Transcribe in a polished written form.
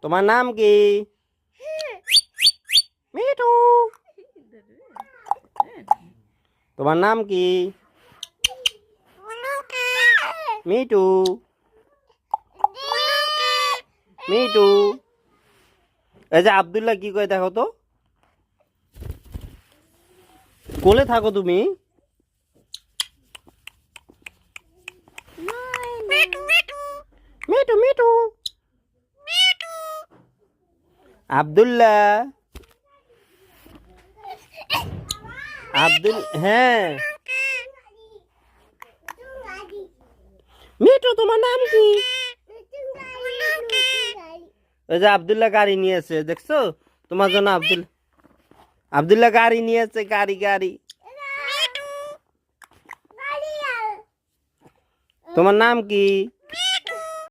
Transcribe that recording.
তোমার নাম কি? মিঠু। তোমার নাম কি? মিঠু। মিঠু। এই যে আব্দুল্লাহ কি কয় দেখো তো। কোলে থাকো তুমি। মিঠু মিঠু। আব্দুল্লাহ। হ্যাঁ মিঠু তোমার নাম কি? ওই যে আব্দুল্লাহ গাড়ি নিয়েছে দেখছো, তোমার জন্য আব্দুল্লাহ গাড়ি নিয়েছে, গাড়ি গাড়ি। তোমার নাম কি?